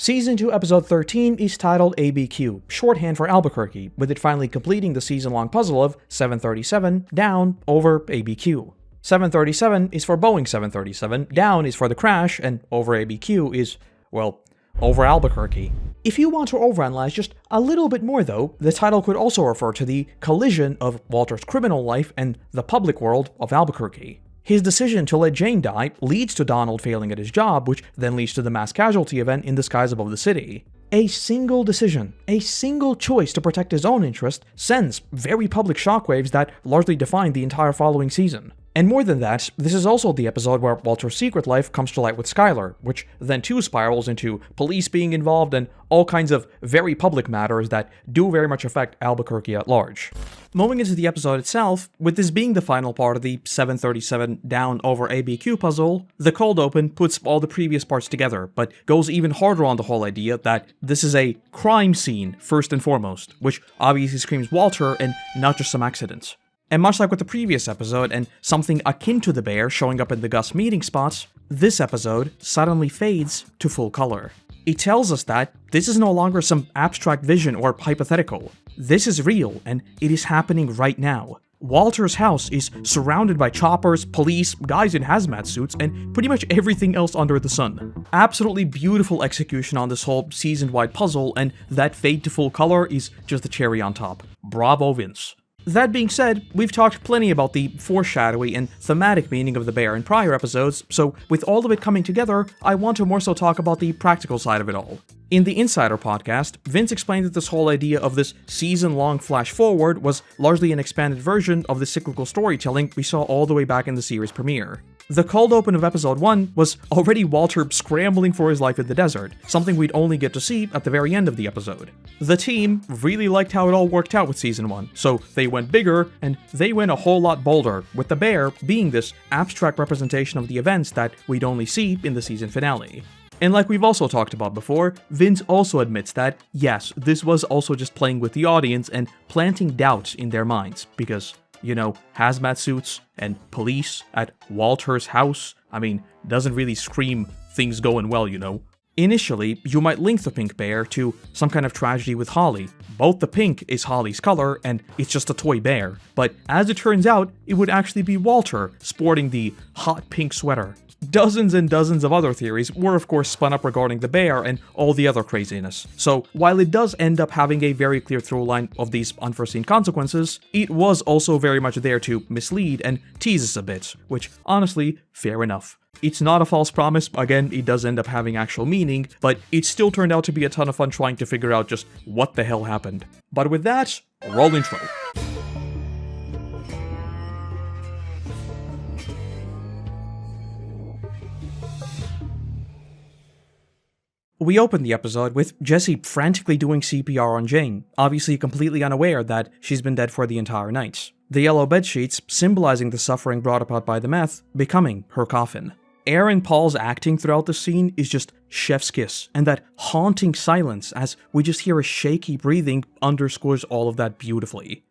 Season 2, Episode 13 is titled ABQ, shorthand for Albuquerque, with it finally completing the season-long puzzle of 737 down over ABQ. 737 is for Boeing 737, down is for the crash, and over ABQ is, well, over Albuquerque. If you want to overanalyze just a little bit more though, the title could also refer to the collision of Walter's criminal life and the public world of Albuquerque. His decision to let Jane die leads to Donald failing at his job, which then leads to the mass casualty event in the skies above the city. A single decision, a single choice to protect his own interest sends very public shockwaves that largely define the entire following season. And more than that, this is also the episode where Walter's secret life comes to light with Skylar, which then too spirals into police being involved and all kinds of very public matters that do very much affect Albuquerque at large. Moving into the episode itself, with this being the final part of the 737 down over ABQ puzzle, the cold open puts all the previous parts together, but goes even harder on the whole idea that this is a crime scene first and foremost, which obviously screams Walter and not just some accidents. And much like with the previous episode and something akin to the bear showing up in the Gus meeting spots, this episode suddenly fades to full color. It tells us that this is no longer some abstract vision or hypothetical. This is real, and it is happening right now. Walter's house is surrounded by choppers, police, guys in hazmat suits, and pretty much everything else under the sun. Absolutely beautiful execution on this whole season-wide puzzle, and that fade to full color is just the cherry on top. Bravo, Vince. That being said, we've talked plenty about the foreshadowy and thematic meaning of the bear in prior episodes, so with all of it coming together, I want to more so talk about the practical side of it all. In the Insider podcast, Vince explained that this whole idea of this season-long flash forward was largely an expanded version of the cyclical storytelling we saw all the way back in the series premiere. The cold open of episode 1 was already Walter scrambling for his life in the desert, something we'd only get to see at the very end of the episode. The team really liked how it all worked out with season 1, so they went bigger, and they went a whole lot bolder, with the bear being this abstract representation of the events that we'd only see in the season finale. And like we've also talked about before, Vince also admits that, yes, this was also just playing with the audience and planting doubts in their minds, because, you know, hazmat suits and police at Walter's house, I mean, doesn't really scream things going well, you know. Initially, you might link the pink bear to some kind of tragedy with Holly. Both the pink is Holly's color, and it's just a toy bear. But as it turns out, it would actually be Walter sporting the hot pink sweater. Dozens and dozens of other theories were of course spun up regarding the bear and all the other craziness. So while it does end up having a very clear through line of these unforeseen consequences, it was also very much there to mislead and tease us a bit, which honestly, fair enough. It's not a false promise, again, it does end up having actual meaning, but it still turned out to be a ton of fun trying to figure out just what the hell happened. But with that, roll intro. We open the episode with Jesse frantically doing CPR on Jane, obviously completely unaware that she's been dead for the entire night. The yellow bedsheets, symbolizing the suffering brought about by the meth, becoming her coffin. Aaron Paul's acting throughout the scene is just chef's kiss, and that haunting silence as we just hear a shaky breathing underscores all of that beautifully.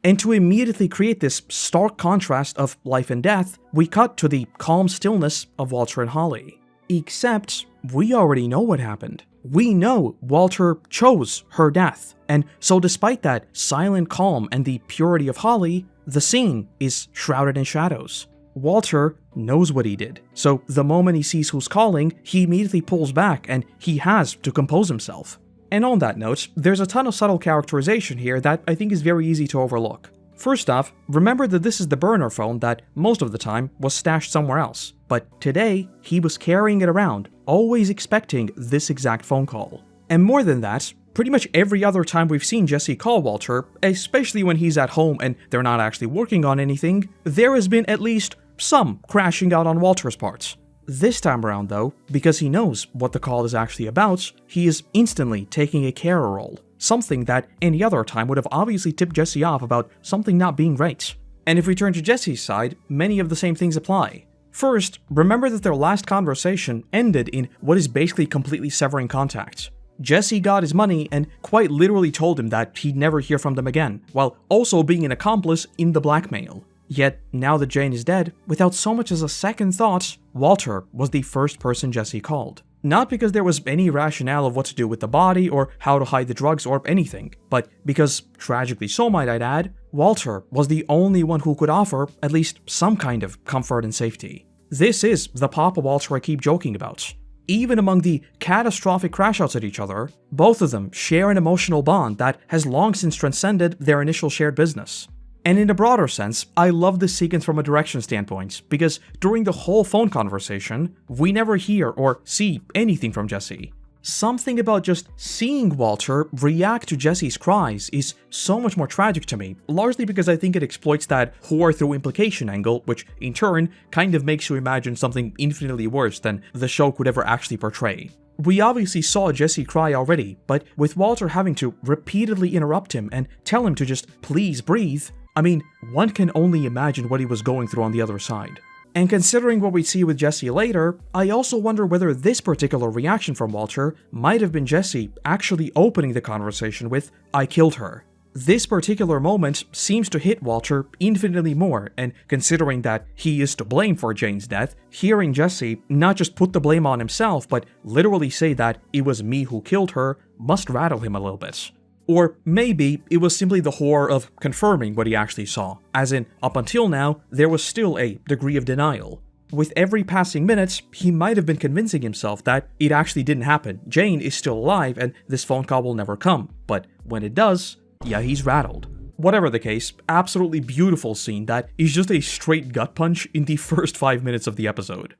And to immediately create this stark contrast of life and death, we cut to the calm stillness of Walter and Holly. Except, we already know what happened. We know Walter chose her death, and so despite that silent calm and the purity of Holly, the scene is shrouded in shadows. Walter knows what he did, so the moment he sees who's calling, he immediately pulls back and he has to compose himself. And on that note, there's a ton of subtle characterization here that I think is very easy to overlook. First off, remember that this is the burner phone that most of the time was stashed somewhere else, but today he was carrying it around, always expecting this exact phone call. And more than that, pretty much every other time we've seen Jesse call Walter, especially when he's at home and they're not actually working on anything, there has been at least some crashing out on Walter's parts. This time around though, because he knows what the call is actually about, he is instantly taking a carer role, something that any other time would have obviously tipped Jesse off about something not being right. And if we turn to Jesse's side, many of the same things apply. First, remember that their last conversation ended in what is basically completely severing contact. Jesse got his money and quite literally told him that he'd never hear from them again, while also being an accomplice in the blackmail. Yet, now that Jane is dead, without so much as a second thought, Walter was the first person Jesse called. Not because there was any rationale of what to do with the body or how to hide the drugs or anything, but because, tragically so might I add, Walter was the only one who could offer at least some kind of comfort and safety. This is the Papa Walter I keep joking about. Even among the catastrophic crashouts at each other, both of them share an emotional bond that has long since transcended their initial shared business. And in a broader sense, I love this sequence from a direction standpoint, because during the whole phone conversation, we never hear or see anything from Jesse. Something about just seeing Walter react to Jesse's cries is so much more tragic to me, largely because I think it exploits that horror through implication angle, which in turn kind of makes you imagine something infinitely worse than the show could ever actually portray. We obviously saw Jesse cry already, but with Walter having to repeatedly interrupt him and tell him to just please breathe, I mean, one can only imagine what he was going through on the other side. And considering what we see with Jesse later, I also wonder whether this particular reaction from Walter might have been Jesse actually opening the conversation with, "I killed her." This particular moment seems to hit Walter infinitely more, and considering that he is to blame for Jane's death, hearing Jesse not just put the blame on himself, but literally say that it was me who killed her must rattle him a little bit. Or maybe it was simply the horror of confirming what he actually saw, as in, up until now, there was still a degree of denial. With every passing minute, he might have been convincing himself that it actually didn't happen, Jane is still alive and this phone call will never come, but when it does, yeah, he's rattled. Whatever the case, absolutely beautiful scene that is just a straight gut punch in the first 5 minutes of the episode.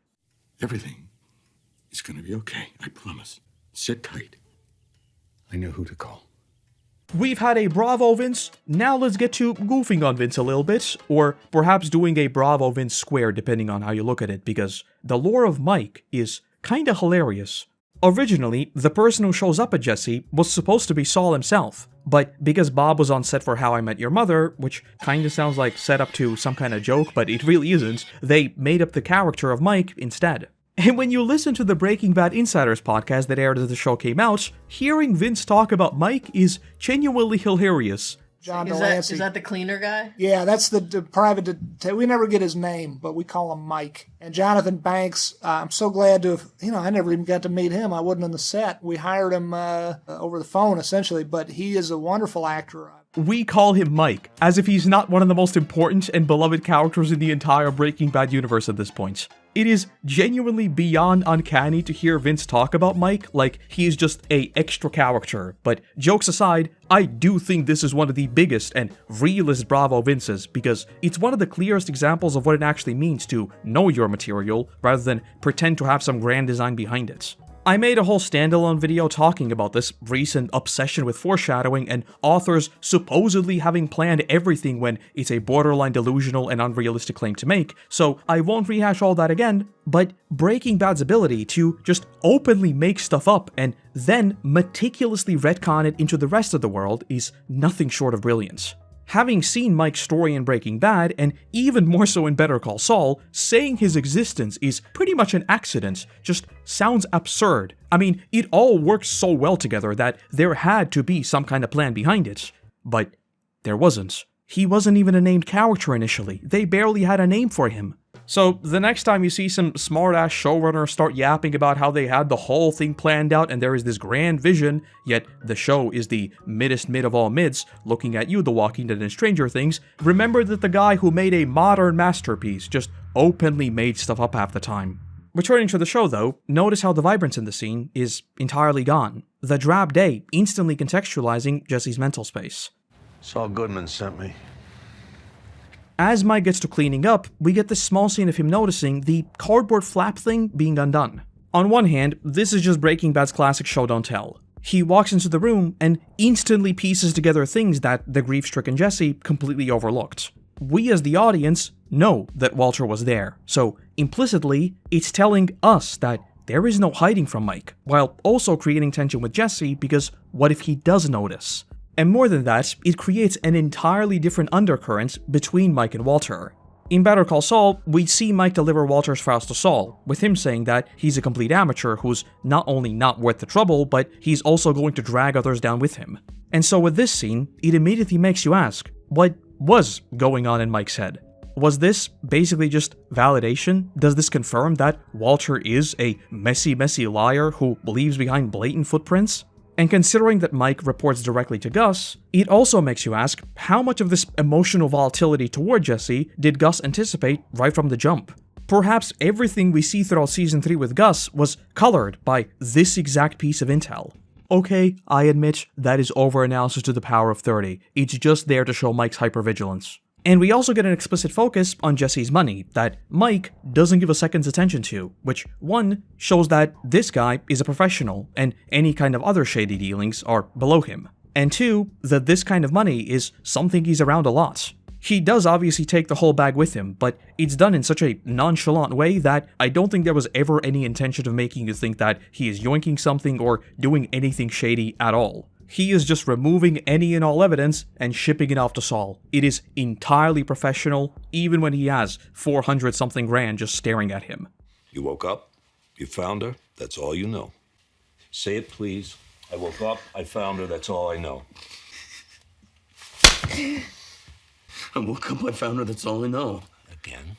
Everything is gonna be okay, I promise. Sit tight. I know who to call. We've had a Bravo Vince, now let's get to goofing on Vince a little bit, or perhaps doing a Bravo Vince square depending on how you look at it, because the lore of Mike is kinda hilarious. Originally, the person who shows up at Jesse was supposed to be Saul himself, but because Bob was on set for How I Met Your Mother, which kinda sounds like set up to some kind of joke, but it really isn't, they made up the character of Mike instead. And when you listen to the Breaking Bad Insiders podcast that aired as the show came out, hearing Vince talk about Mike is genuinely hilarious. John Is Delancey. that the cleaner guy? Yeah, that's the private. We never get his name, but we call him Mike. And Jonathan Banks, I'm so glad to have, I never even got to meet him. I wasn't on the set. We hired him over the phone, essentially, but he is a wonderful actor. We call him Mike, as if he's not one of the most important and beloved characters in the entire Breaking Bad universe at this point. It is genuinely beyond uncanny to hear Vince talk about Mike like he is just a extra character, but jokes aside, I do think this is one of the biggest and realest Bravo Vinces because it's one of the clearest examples of what it actually means to know your material rather than pretend to have some grand design behind it. I made a whole standalone video talking about this recent obsession with foreshadowing and authors supposedly having planned everything when it's a borderline delusional and unrealistic claim to make, so I won't rehash all that again, but Breaking Bad's ability to just openly make stuff up and then meticulously retcon it into the rest of the world is nothing short of brilliance. Having seen Mike's story in Breaking Bad, and even more so in Better Call Saul, saying his existence is pretty much an accident just sounds absurd. I mean, it all works so well together that there had to be some kind of plan behind it. But there wasn't. He wasn't even a named character initially. They barely had a name for him. So the next time you see some smart-ass showrunner start yapping about how they had the whole thing planned out and there is this grand vision, yet the show is the middest mid of all mids, looking at you, The Walking Dead and Stranger Things, remember that the guy who made a modern masterpiece just openly made stuff up half the time. Returning to the show though, notice how the vibrance in the scene is entirely gone. The drab day instantly contextualizing Jesse's mental space. Saul Goodman sent me. As Mike gets to cleaning up, we get this small scene of him noticing the cardboard flap thing being undone. On one hand, this is just Breaking Bad's classic show don't tell. He walks into the room and instantly pieces together things that the grief-stricken Jesse completely overlooked. We as the audience know that Walter was there, so implicitly, it's telling us that there is no hiding from Mike, while also creating tension with Jesse because what if he does notice? And more than that, it creates an entirely different undercurrent between Mike and Walter. In Better Call Saul, we see Mike deliver Walter's files to Saul, with him saying that he's a complete amateur who's not only not worth the trouble, but he's also going to drag others down with him. And so with this scene, it immediately makes you ask, what was going on in Mike's head? Was this basically just validation? Does this confirm that Walter is a messy liar who leaves behind blatant footprints? And considering that Mike reports directly to Gus, it also makes you ask how much of this emotional volatility toward Jesse did Gus anticipate right from the jump? Perhaps everything we see throughout Season 3 with Gus was colored by this exact piece of intel. Okay, I admit that is overanalysis to the power of 30. It's just there to show Mike's hypervigilance. And we also get an explicit focus on Jesse's money that Mike doesn't give a second's attention to, which, one, shows that this guy is a professional and any kind of other shady dealings are below him. And two, that this kind of money is something he's around a lot. He does obviously take the whole bag with him, but it's done in such a nonchalant way that I don't think there was ever any intention of making you think that he is yoinking something or doing anything shady at all. He is just removing any and all evidence and shipping it off to Saul. It is entirely professional, even when he has 400-something grand just staring at him. You woke up, you found her, that's all you know. Say it, please. I woke up, I found her, that's all I know. I woke up, I found her, that's all I know. Again?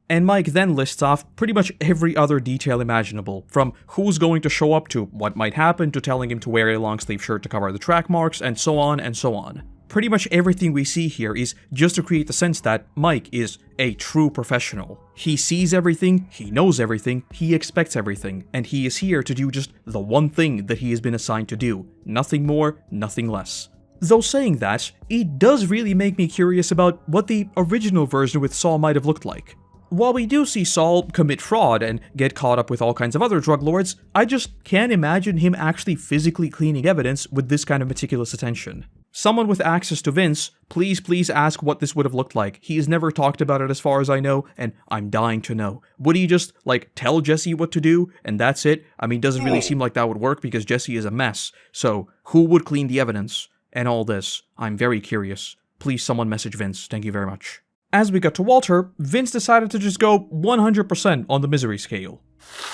And Mike then lists off pretty much every other detail imaginable, from who's going to show up to what might happen to telling him to wear a long sleeve shirt to cover the track marks, and so on and so on. Pretty much everything we see here is just to create the sense that Mike is a true professional. He sees everything, he knows everything, he expects everything, and he is here to do just the one thing that he has been assigned to do. Nothing more, nothing less. Though saying that, it does really make me curious about what the original version with Saul might have looked like. While we do see Saul commit fraud and get caught up with all kinds of other drug lords, I just can't imagine him actually physically cleaning evidence with this kind of meticulous attention. Someone with access to Vince, please ask what this would have looked like. He has never talked about it as far as I know, and I'm dying to know. Would he just, tell Jesse what to do, and that's it? I mean, doesn't really seem like that would work because Jesse is a mess. So, who would clean the evidence? And all this. I'm very curious. Please someone message Vince. Thank you very much. As we got to Walter, Vince decided to just go 100% on the misery scale.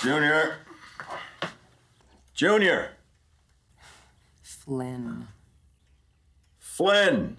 Junior! Junior! Flynn. Flynn!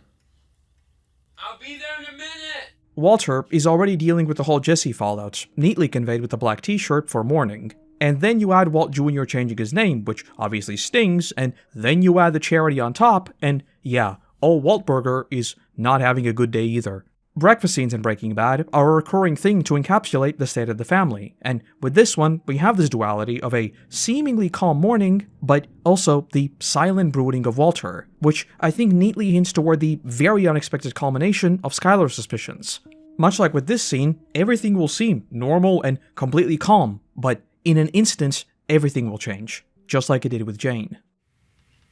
I'll be there in a minute! Walter is already dealing with the whole Jesse fallout, neatly conveyed with the black t-shirt for mourning. And then you add Walt Jr. changing his name, which obviously stings, and then you add the charity on top, and yeah, old Waltberger is not having a good day either. Breakfast scenes in Breaking Bad are a recurring thing to encapsulate the state of the family, and with this one, we have this duality of a seemingly calm morning, but also the silent brooding of Walter, which I think neatly hints toward the very unexpected culmination of Skylar's suspicions. Much like with this scene, everything will seem normal and completely calm, but in an instant, everything will change, just like it did with Jane.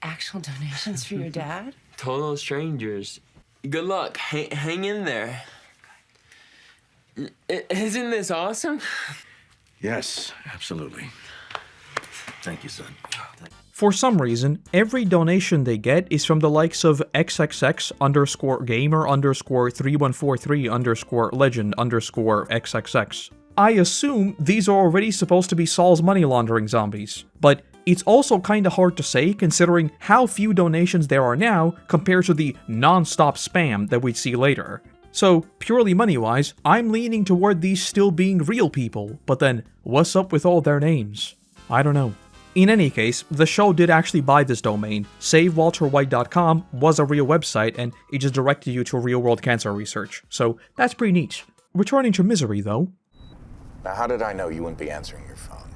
Actual donations for your dad? Total strangers. Good luck. Hang in there. Isn't this awesome? Yes, absolutely. Thank you, son. For some reason, every donation they get is from the likes of XXX_gamer_3143_legend_XXX. I assume these are already supposed to be Saul's money laundering zombies, but it's also kinda hard to say considering how few donations there are now compared to the non-stop spam that we'd see later. So, purely money-wise, I'm leaning toward these still being real people, but then, what's up with all their names? I don't know. In any case, the show did actually buy this domain. SaveWalterWhite.com was a real website, and it just directed you to real-world cancer research, so that's pretty neat. Returning to Misery, though. Now, how did I know you wouldn't be answering your phone?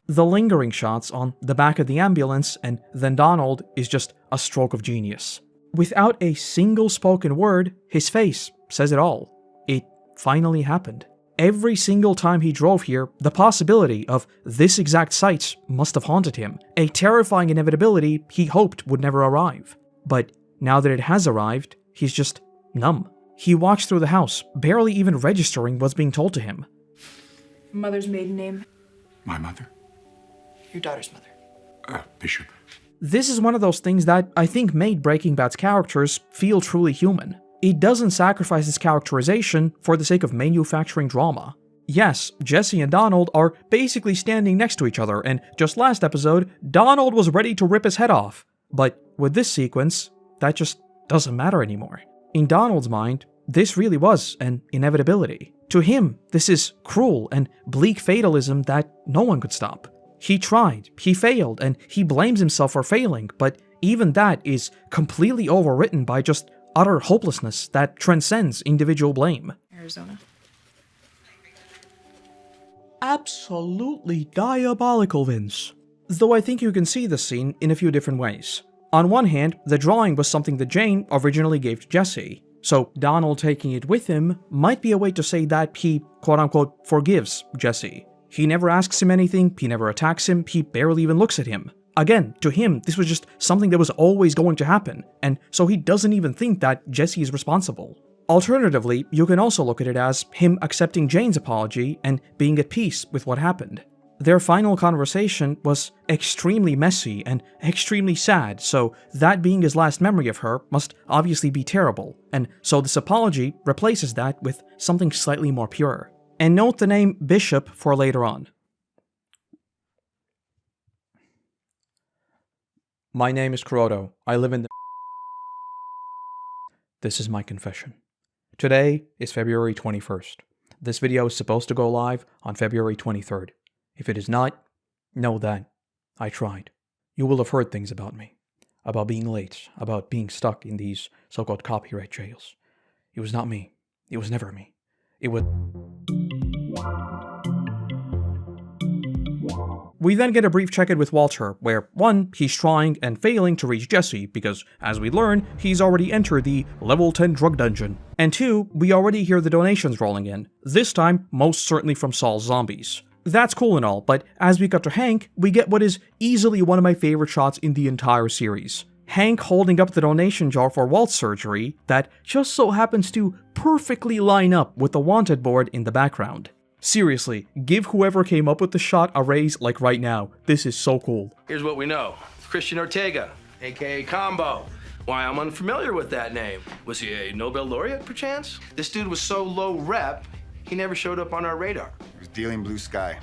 The lingering shots on the back of the ambulance and then Donald is just a stroke of genius. Without a single spoken word, his face says it all. It finally happened. Every single time he drove here, the possibility of this exact sight must have haunted him, a terrifying inevitability he hoped would never arrive. But now that it has arrived, he's just numb. He walks through the house, barely even registering what's being told to him. Mother's maiden name? My mother? Your daughter's mother. Bishop. This is one of those things that I think made Breaking Bad's characters feel truly human. It doesn't sacrifice its characterization for the sake of manufacturing drama. Yes, Jesse and Donald are basically standing next to each other, and just last episode, Donald was ready to rip his head off. But with this sequence, that just doesn't matter anymore. In Donald's mind, this really was an inevitability. To him, this is cruel and bleak fatalism that no one could stop. He tried, he failed, and he blames himself for failing, but even that is completely overwritten by just utter hopelessness that transcends individual blame. Arizona. Absolutely diabolical, Vince. Though I think you can see this scene in a few different ways. On one hand, the drawing was something that Jane originally gave to Jesse, so Donald taking it with him might be a way to say that he, quote-unquote, forgives Jesse. He never asks him anything, he never attacks him, he barely even looks at him. Again, to him, this was just something that was always going to happen, and so he doesn't even think that Jesse is responsible. Alternatively, you can also look at it as him accepting Jane's apology and being at peace with what happened. Their final conversation was extremely messy and extremely sad, so that being his last memory of her must obviously be terrible, and so this apology replaces that with something slightly more pure. And note the name Bishop for later on. My name is Korotos. I live in the... This is my confession. Today is February 21st. This video is supposed to go live on February 23rd. If it is not, know that I tried. You will have heard things about me. About being late, about being stuck in these so-called copyright jails. It was not me. It was never me. It was... We then get a brief check-in with Walter, where 1, he's trying and failing to reach Jesse, because, as we learn, he's already entered the level 10 drug dungeon. And 2, we already hear the donations rolling in, this time most certainly from Saul's zombies. That's cool and all, but as we cut to Hank, we get what is easily one of my favorite shots in the entire series. Hank holding up the donation jar for Walt's surgery that just so happens to perfectly line up with the wanted board in the background. Seriously, give whoever came up with the shot a raise like right now. This is so cool. Here's what we know. Christian Ortega, aka Combo. Why, I'm unfamiliar with that name. Was he a Nobel laureate, perchance? This dude was so low rep, he never showed up on our radar. He was dealing blue sky.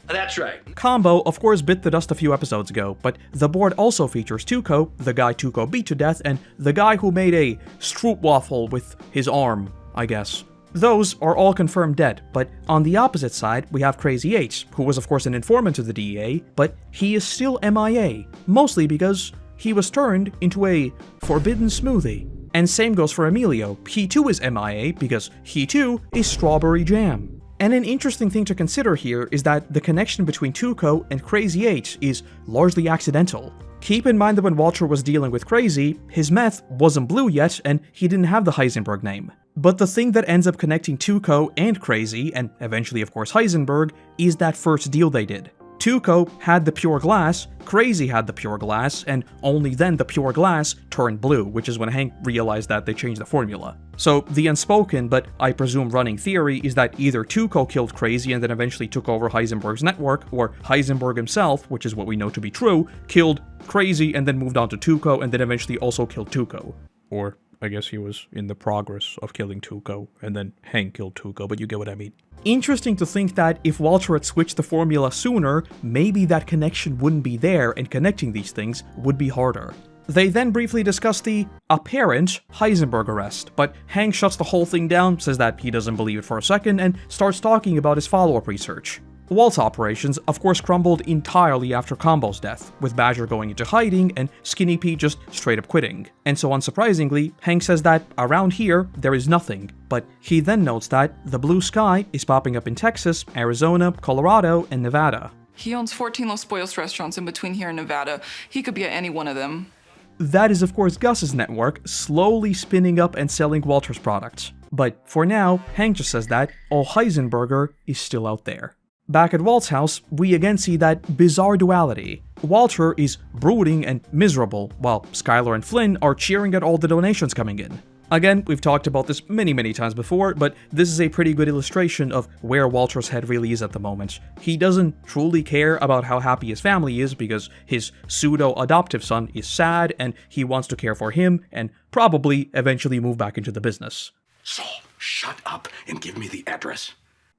That's right. Combo, of course, bit the dust a few episodes ago, but the board also features Tuco, the guy Tuco beat to death, and the guy who made a stroopwafel with his arm, I guess. Those are all confirmed dead, but on the opposite side, we have Crazy 8, who was of course an informant to the DEA, but he is still MIA, mostly because he was turned into a forbidden smoothie. And same goes for Emilio, he too is MIA because he too is strawberry jam. And an interesting thing to consider here is that the connection between Tuco and Crazy 8 is largely accidental. Keep in mind that when Walter was dealing with Crazy, his meth wasn't blue yet and he didn't have the Heisenberg name. But the thing that ends up connecting Tuco and Crazy, and eventually of course Heisenberg, is that first deal they did. Tuco had the pure glass, Crazy had the pure glass, and only then the pure glass turned blue, which is when Hank realized that they changed the formula. So the unspoken, but I presume running theory, is that either Tuco killed Crazy and then eventually took over Heisenberg's network, or Heisenberg himself, which is what we know to be true, killed Crazy and then moved on to Tuco and then eventually also killed Tuco. Or I guess he was in the progress of killing Tuco, and then Hank killed Tuco, but you get what I mean. Interesting to think that if Walter had switched the formula sooner, maybe that connection wouldn't be there and connecting these things would be harder. They then briefly discuss the apparent Heisenberg arrest, but Hank shuts the whole thing down, says that he doesn't believe it for a second, and starts talking about his follow-up research. Walt's operations, of course, crumbled entirely after Combo's death, with Badger going into hiding and Skinny Pete just straight up quitting. And so unsurprisingly, Hank says that around here, there is nothing, but he then notes that the blue sky is popping up in Texas, Arizona, Colorado, and Nevada. He owns 14 Los Pollos restaurants in between here and Nevada. He could be at any one of them. That is of course Gus's network, slowly spinning up and selling Walter's products. But for now, Hank just says that Heisenberger is still out there. Back at Walt's house, we again see that bizarre duality. Walter is brooding and miserable, while Skylar and Flynn are cheering at all the donations coming in. Again, we've talked about this many times before, but this is a pretty good illustration of where Walter's head really is at the moment. He doesn't truly care about how happy his family is because his pseudo-adoptive son is sad and he wants to care for him and probably eventually move back into the business. Saul, shut up and give me the address.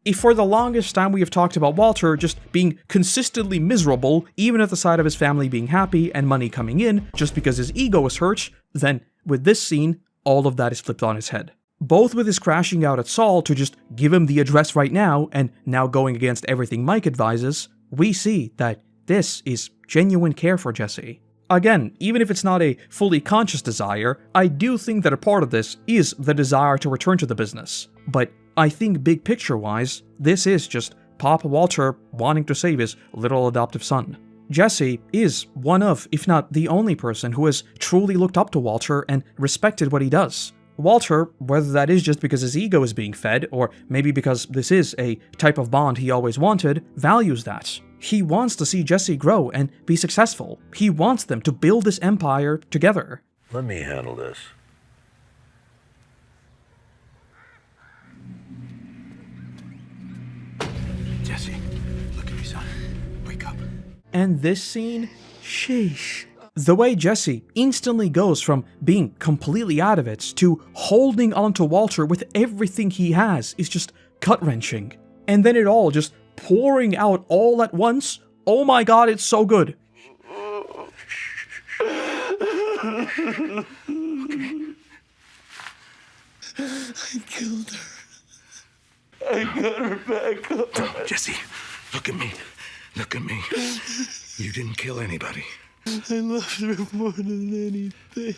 If for the longest time we have talked about Walter just being consistently miserable, even at the sight of his family being happy and money coming in, just because his ego is hurt, then with this scene, all of that is flipped on his head. Both with his crashing out at Saul to just give him the address right now, and now going against everything Mike advises, we see that this is genuine care for Jesse. Again, even if it's not a fully conscious desire, I do think that a part of this is the desire to return to the business. But I think big picture-wise, this is just Papa Walter wanting to save his little adoptive son. Jesse is one of, if not the only person who has truly looked up to Walter and respected what he does. Walter, whether that is just because his ego is being fed, or maybe because this is a type of bond he always wanted, values that. He wants to see Jesse grow and be successful. He wants them to build this empire together. Let me handle this. Jesse, look at me, son. Wake up. And this scene, sheesh. The way Jesse instantly goes from being completely out of it to holding onto Walter with everything he has is just gut-wrenching. And then it all just pouring out all at once. Oh my god, it's so good. I killed her. I got her back up. Jesse, look at me. Look at me. You didn't kill anybody. I loved her more than anything.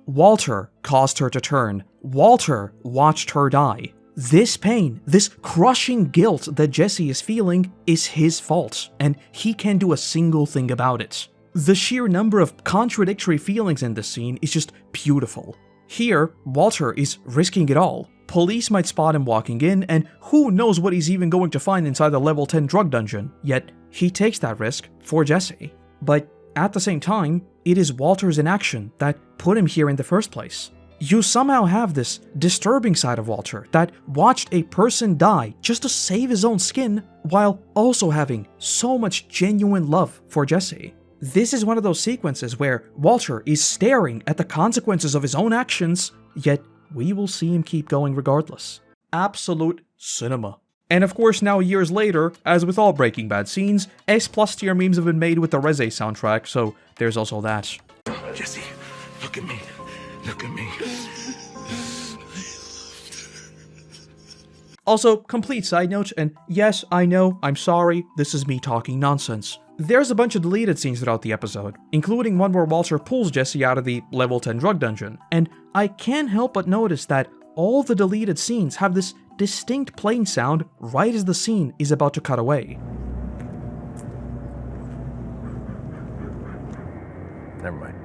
Walter caused her to turn. Walter watched her die. This pain, this crushing guilt that Jesse is feeling is his fault, and he can't do a single thing about it. The sheer number of contradictory feelings in this scene is just beautiful. Here, Walter is risking it all. Police might spot him walking in, and who knows what he's even going to find inside the level 10 drug dungeon, yet he takes that risk for Jesse. But at the same time, it is Walter's inaction that put him here in the first place. You somehow have this disturbing side of Walter that watched a person die just to save his own skin, while also having so much genuine love for Jesse. This is one of those sequences where Walter is staring at the consequences of his own actions, yet we will see him keep going regardless. Absolute cinema. And of course, now years later, as with all Breaking Bad scenes, S+ tier memes have been made with the Reze soundtrack, so there's also that. Jesse, look at me. Look at me. Also, complete side note, and yes, I know, I'm sorry, this is me talking nonsense. There's a bunch of deleted scenes throughout the episode, including one where Walter pulls Jesse out of the level 10 drug dungeon, and I can't help but notice that all the deleted scenes have this distinct plane sound right as the scene is about to cut away. Never mind.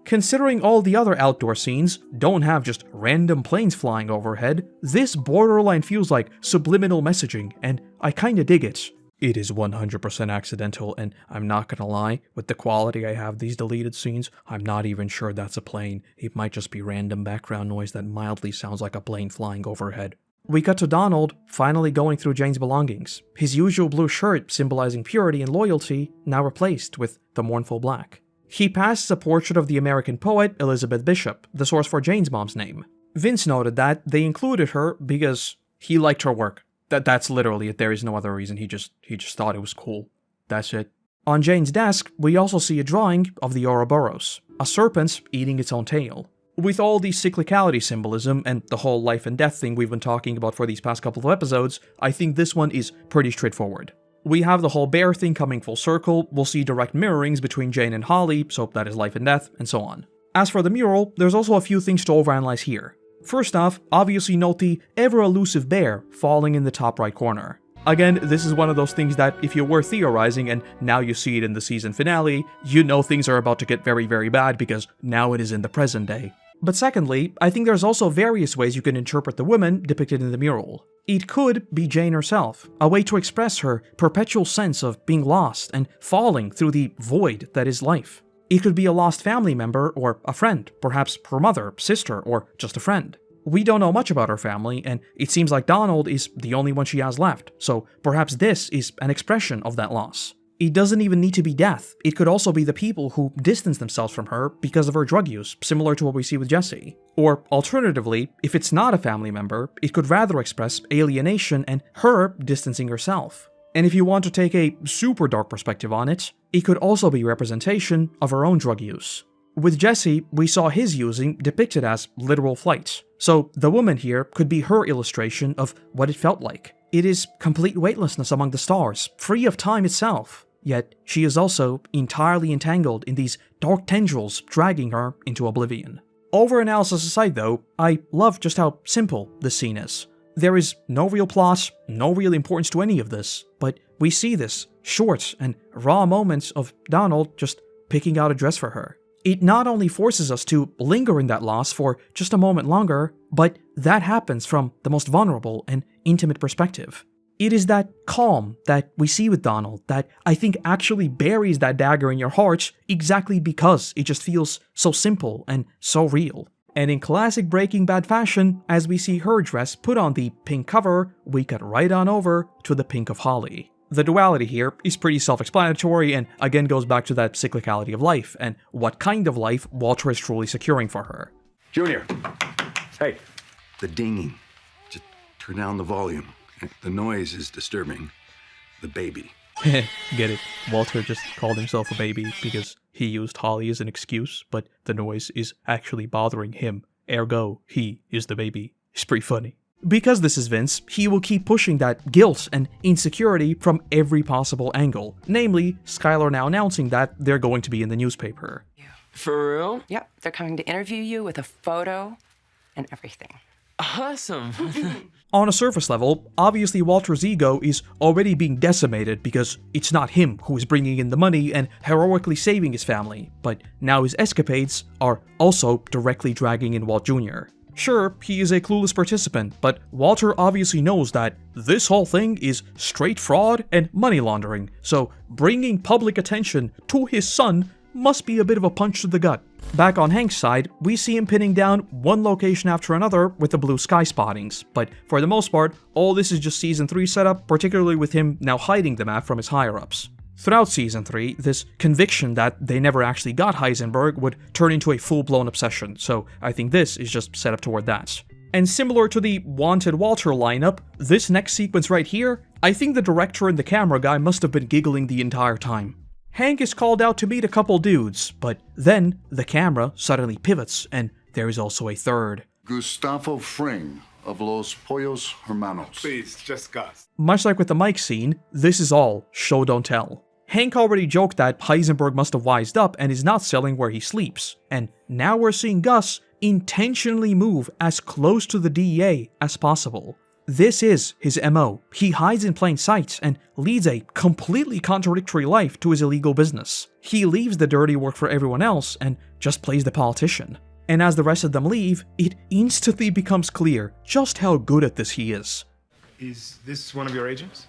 Considering all the other outdoor scenes don't have just random planes flying overhead, this borderline feels like subliminal messaging, and I kinda dig it. It is 100% accidental, and I'm not gonna lie, with the quality I have these deleted scenes, I'm not even sure that's a plane. It might just be random background noise that mildly sounds like a plane flying overhead. We cut to Donald finally going through Jane's belongings, his usual blue shirt symbolizing purity and loyalty now replaced with the mournful black. He passes a portrait of the American poet Elizabeth Bishop, the source for Jane's mom's name. Vince noted that they included her because he liked her work. That's literally it, there is no other reason, he just thought it was cool. That's it. On Jane's desk, we also see a drawing of the Ouroboros, a serpent eating its own tail. With all the cyclicality symbolism and the whole life and death thing we've been talking about for these past couple of episodes, I think this one is pretty straightforward. We have the whole bear thing coming full circle, we'll see direct mirrorings between Jane and Holly, so that is life and death, and so on. As for the mural, there's also a few things to overanalyze here. First off, obviously note the ever-elusive bear falling in the top right corner. Again, this is one of those things that if you were theorizing and now you see it in the season finale, you know things are about to get very, very bad because now it is in the present day. But secondly, I think there's also various ways you can interpret the woman depicted in the mural. It could be Jane herself, a way to express her perpetual sense of being lost and falling through the void that is life. It could be a lost family member or a friend, perhaps her mother, sister, or just a friend. We don't know much about her family, and it seems like Donald is the only one she has left, so perhaps this is an expression of that loss. It doesn't even need to be death. It could also be the people who distance themselves from her because of her drug use, similar to what we see with Jesse. Or alternatively, if it's not a family member, it could rather express alienation and her distancing herself. And if you want to take a super dark perspective on it, it could also be representation of her own drug use. With Jesse, we saw his using depicted as literal flight. So the woman here could be her illustration of what it felt like. It is complete weightlessness among the stars, free of time itself. Yet she is also entirely entangled in these dark tendrils dragging her into oblivion. Overanalysis aside though, I love just how simple this scene is. There is no real plot, no real importance to any of this, but we see this short and raw moments of Donald just picking out a dress for her. It not only forces us to linger in that loss for just a moment longer, but that happens from the most vulnerable and intimate perspective. It is that calm that we see with Donald that I think actually buries that dagger in your heart exactly because it just feels so simple and so real. And in classic Breaking Bad fashion, as we see her dress put on the pink cover, we cut right on over to the pink of Holly. The duality here is pretty self-explanatory and again goes back to that cyclicality of life and what kind of life Walter is truly securing for her. Junior, hey, the dinging. Just turn down the volume. The noise is disturbing the baby. Get it. Walter just called himself a baby because he used Holly as an excuse, but the noise is actually bothering him. Ergo, he is the baby. It's pretty funny. Because this is Vince, he will keep pushing that guilt and insecurity from every possible angle. Namely, Skylar now announcing that they're going to be in the newspaper. For real? Yep, they're coming to interview you with a photo and everything. Awesome. On a surface level, obviously Walter's ego is already being decimated because it's not him who is bringing in the money and heroically saving his family, but now his escapades are also directly dragging in Walt Jr. Sure, he is a clueless participant, but Walter obviously knows that this whole thing is straight fraud and money laundering, so bringing public attention to his son must be a bit of a punch to the gut. Back on Hank's side, we see him pinning down one location after another with the blue sky spottings, but for the most part, all this is just Season 3 setup, particularly with him now hiding the map from his higher-ups. Throughout Season 3, this conviction that they never actually got Heisenberg would turn into a full-blown obsession, so I think this is just set up toward that. And similar to the Wanted Walter lineup, this next sequence right here, I think the director and the camera guy must have been giggling the entire time. Hank is called out to meet a couple dudes, but then the camera suddenly pivots, and there is also a third. Gustavo Fring of Los Pollos Hermanos. Please, just Gus. Much like with the Mike scene, this is all show don't tell. Hank already joked that Heisenberg must have wised up and is not selling where he sleeps, and now we're seeing Gus intentionally move as close to the DEA as possible. This is his MO. He hides in plain sight and leads a completely contradictory life to his illegal business. He leaves the dirty work for everyone else and just plays the politician. And as the rest of them leave, it instantly becomes clear just how good at this he is. Is this one of your agents?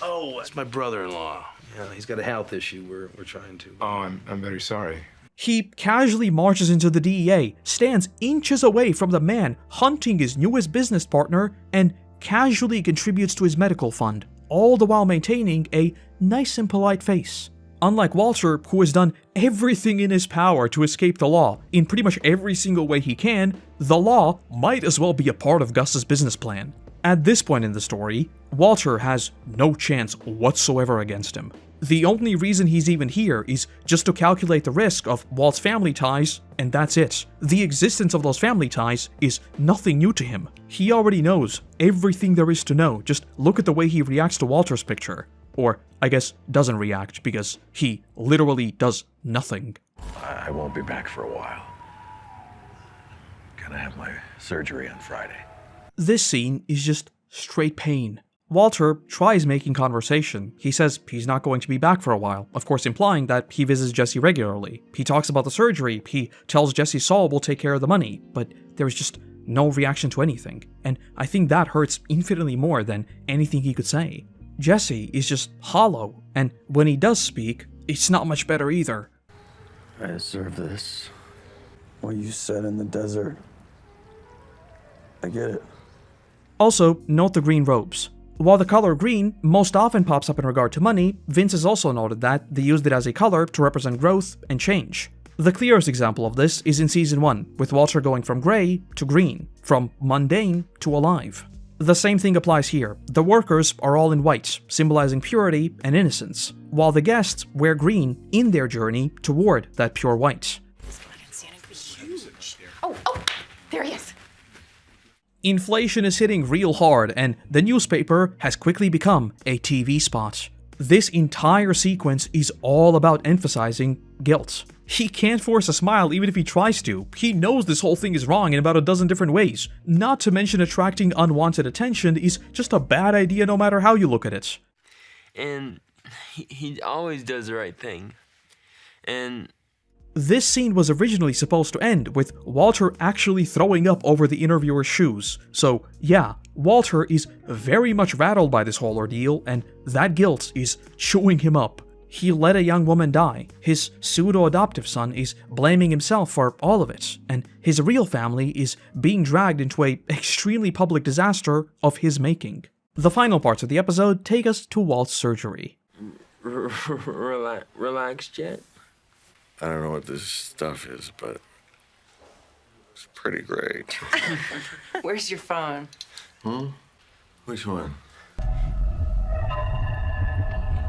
Oh, that's my brother-in-law. Yeah, he's got a health issue we're trying to... Oh, I'm very sorry. He casually marches into the DEA, stands inches away from the man hunting his newest business partner, and casually contributes to his medical fund, all the while maintaining a nice and polite face. Unlike Walter, who has done everything in his power to escape the law in pretty much every single way he can, the law might as well be a part of Gus's business plan. At this point in the story, Walter has no chance whatsoever against him. The only reason he's even here is just to calculate the risk of Walt's family ties, and that's it. The existence of those family ties is nothing new to him. He already knows everything there is to know. Just look at the way he reacts to Walter's picture. Or, I guess, doesn't react, because he literally does nothing. I won't be back for a while. Gonna have my surgery on Friday. This scene is just straight pain. Walter tries making conversation. He says he's not going to be back for a while, of course implying that he visits Jesse regularly. He talks about the surgery, he tells Jesse Saul will take care of the money, but there's just no reaction to anything, and I think that hurts infinitely more than anything he could say. Jesse is just hollow, and when he does speak, it's not much better either. I deserve this. What you said in the desert. I get it. Also, note the green robes. While the color green most often pops up in regard to money, Vince has also noted that they used it as a color to represent growth and change. The clearest example of this is in Season 1, with Walter going from gray to green, from mundane to alive. The same thing applies here. The workers are all in white, symbolizing purity and innocence, while the guests wear green in their journey toward that pure white. Oh, there he is. Inflation is hitting real hard, and the newspaper has quickly become a TV spot. This entire sequence is all about emphasizing guilt. He can't force a smile even if he tries to. He knows this whole thing is wrong in about a dozen different ways. Not to mention attracting unwanted attention is just a bad idea no matter how you look at it. And he always does the right thing. And this scene was originally supposed to end with Walter actually throwing up over the interviewer's shoes. So yeah, Walter is very much rattled by this whole ordeal, and that guilt is chewing him up. He let a young woman die. His pseudo-adoptive son is blaming himself for all of it, and his real family is being dragged into a extremely public disaster of his making. The final parts of the episode take us to Walt's surgery. Relaxed yet? I don't know what this stuff is, but it's pretty great. Where's your phone? Which one?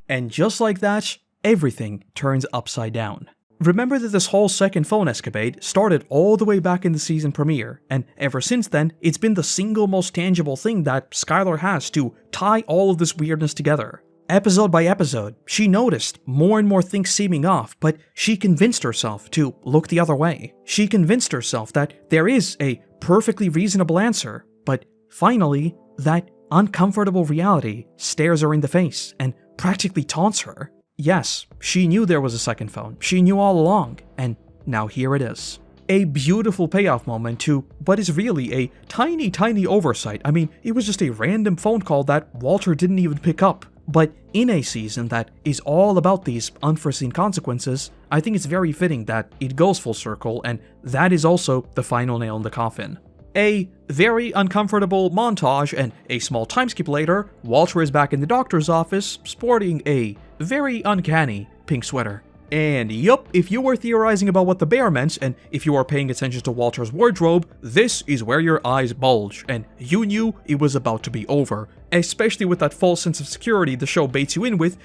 And just like that, everything turns upside down. Remember that this whole second phone escapade started all the way back in the season premiere, and ever since then, it's been the single most tangible thing that Skylar has to tie all of this weirdness together. Episode by episode, she noticed more and more things seeming off, but she convinced herself to look the other way. She convinced herself that there is a perfectly reasonable answer, but finally, that uncomfortable reality stares her in the face and practically taunts her. Yes, she knew there was a second phone. She knew all along, and now here it is. A beautiful payoff moment to what is really a tiny oversight. I mean, it was just a random phone call that Walter didn't even pick up. But in a season that is all about these unforeseen consequences, I think it's very fitting that it goes full circle, and that is also the final nail in the coffin. A very uncomfortable montage, and a small time skip later, Walter is back in the doctor's office, sporting a very uncanny pink sweater. And yup, if you were theorizing about what the bear meant, and if you are paying attention to Walter's wardrobe, this is where your eyes bulge, and you knew it was about to be over. Especially with that false sense of security the show baits you in with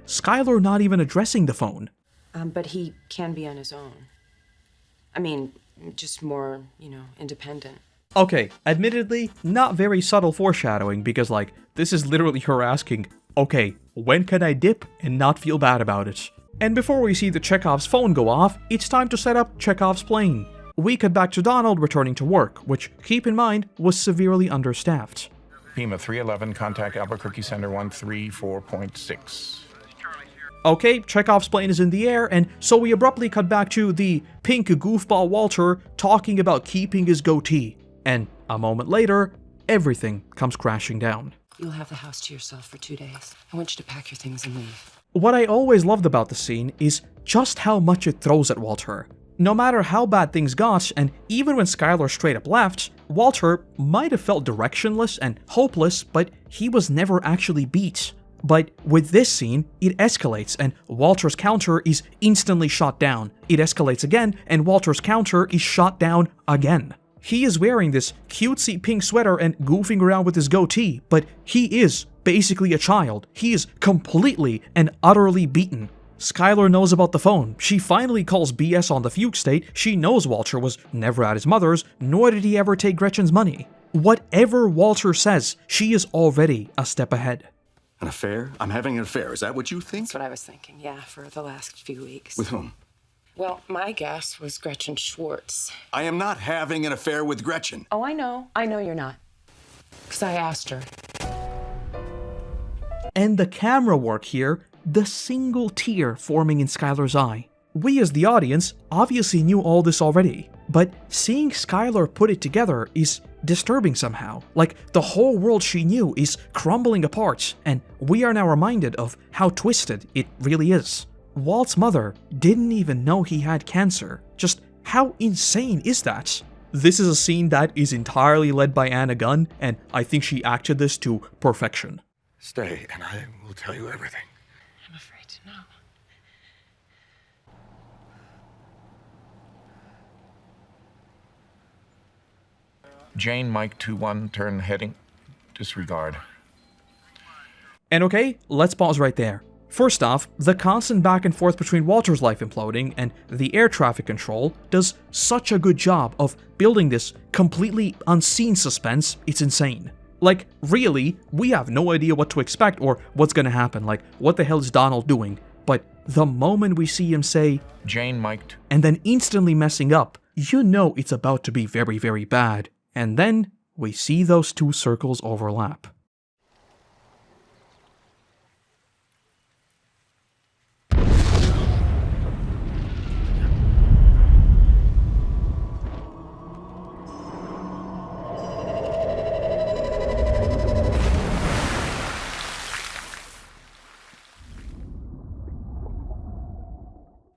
Skylar not even addressing the phone. But he can be on his own. I mean, just more, independent. Okay, admittedly, not very subtle foreshadowing, because this is literally her asking, okay, when can I dip and not feel bad about it? And before we see the Chekov's phone go off, it's time to set up Chekov's plane. We cut back to Donald returning to work, which, keep in mind, was severely understaffed. Pima 311, contact Albuquerque Center 134.6. Okay, Chekov's plane is in the air, and so we abruptly cut back to the pink goofball Walter talking about keeping his goatee. And a moment later, everything comes crashing down. You'll have the house to yourself for 2 days. I want you to pack your things and leave. What I always loved about the scene is just how much it throws at Walter. No matter how bad things got, and even when Skylar straight up left, Walter might have felt directionless and hopeless, but he was never actually beat. But with this scene, it escalates, and Walter's counter is instantly shot down. It escalates again, and Walter's counter is shot down again. He is wearing this cutesy pink sweater and goofing around with his goatee, but he is basically a child. He is completely and utterly beaten. Skylar knows about the phone. She finally calls BS on the fugue state. She knows Walter was never at his mother's, nor did he ever take Gretchen's money. Whatever Walter says, she is already a step ahead. An affair? I'm having an affair. Is that what you think? That's what I was thinking, yeah, for the last few weeks. With whom? Well, my guess was Gretchen Schwartz. I am not having an affair with Gretchen. Oh, I know. I know you're not. Because I asked her. And the camera work here, the single tear forming in Skylar's eye. We as the audience obviously knew all this already, but seeing Skylar put it together is disturbing somehow. Like the whole world she knew is crumbling apart, and we are now reminded of how twisted it really is. Walt's mother didn't even know he had cancer. Just how insane is that? This is a scene that is entirely led by Anna Gunn, and I think she acted this to perfection. Stay, and I will tell you everything. I'm afraid to know. Jane, Mike 2-1, turn heading. Disregard. And okay, let's pause right there. First off, the constant back and forth between Walter's life imploding and the air traffic control does such a good job of building this completely unseen suspense, it's insane. Like, really, we have no idea what to expect or what's gonna happen, like, what the hell is Donald doing? But the moment we see him say, Jane, Mike, and then instantly messing up, you know it's about to be very, very bad. And then we see those two circles overlap.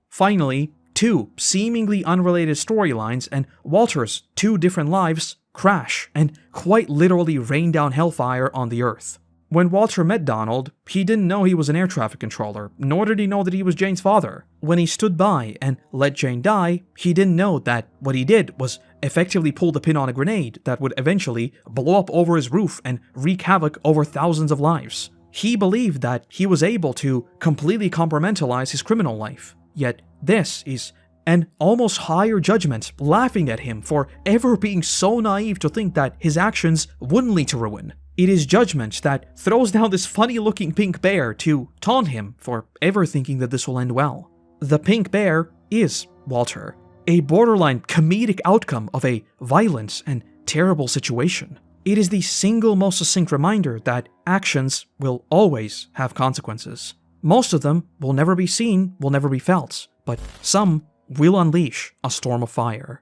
Finally, two seemingly unrelated storylines and Walter's two different lives crash and quite literally rain down hellfire on the Earth. When Walter met Donald, he didn't know he was an air traffic controller, nor did he know that he was Jane's father. When he stood by and let Jane die, he didn't know that what he did was effectively pull the pin on a grenade that would eventually blow up over his roof and wreak havoc over thousands of lives. He believed that he was able to completely compartmentalize his criminal life. Yet this is an almost higher judgment laughing at him for ever being so naive to think that his actions wouldn't lead to ruin. It is judgment that throws down this funny-looking pink bear to taunt him for ever thinking that this will end well. The pink bear is Walter, a borderline comedic outcome of a violent and terrible situation. It is the single most succinct reminder that actions will always have consequences. Most of them will never be seen, will never be felt, but some will unleash a storm of fire.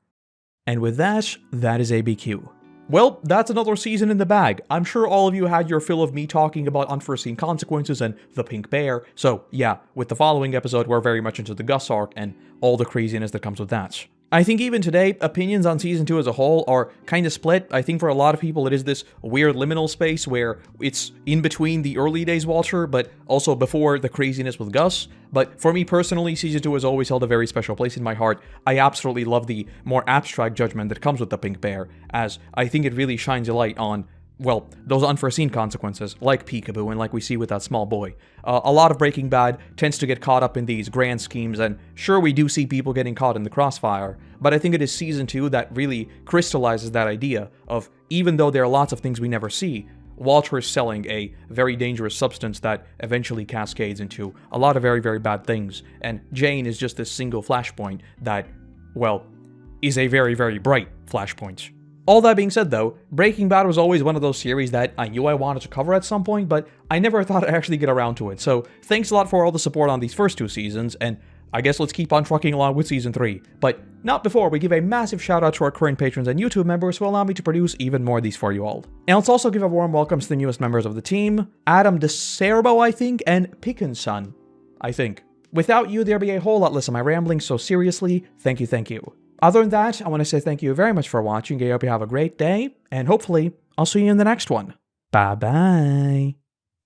And with that, that is ABQ. Well, that's another season in the bag. I'm sure all of you had your fill of me talking about unforeseen consequences and the pink bear, so yeah, with the following episode we're very much into the Gus arc and all the craziness that comes with that. I think even today, opinions on Season 2 as a whole are kind of split. I think for a lot of people it is this weird liminal space where it's in between the early days Walter, but also before the craziness with Gus. But for me personally, Season 2 has always held a very special place in my heart. I absolutely love the more abstract judgment that comes with the pink bear, as I think it really shines a light on, well, those unforeseen consequences, like Peekaboo and like we see with that small boy. A lot of Breaking Bad tends to get caught up in these grand schemes, and sure, we do see people getting caught in the crossfire, but I think it is Season 2 that really crystallizes that idea of, even though there are lots of things we never see, Walter is selling a very dangerous substance that eventually cascades into a lot of very, very bad things, and Jane is just this single flashpoint that, well, is a very, very bright flashpoint. All that being said though, Breaking Bad was always one of those series that I knew I wanted to cover at some point, but I never thought I'd actually get around to it, so thanks a lot for all the support on these first two seasons, and I guess let's keep on trucking along with Season 3. But not before we give a massive shout out to our current patrons and YouTube members who allow me to produce even more of these for you all. And let's also give a warm welcome to the newest members of the team, Adam DeCerbo, I think, and Pickinson, I think. Without you, there'd be a whole lot less of my rambling, so seriously, thank you. Other than that, I want to say thank you very much for watching. I hope you have a great day, and hopefully, I'll see you in the next one. Bye-bye.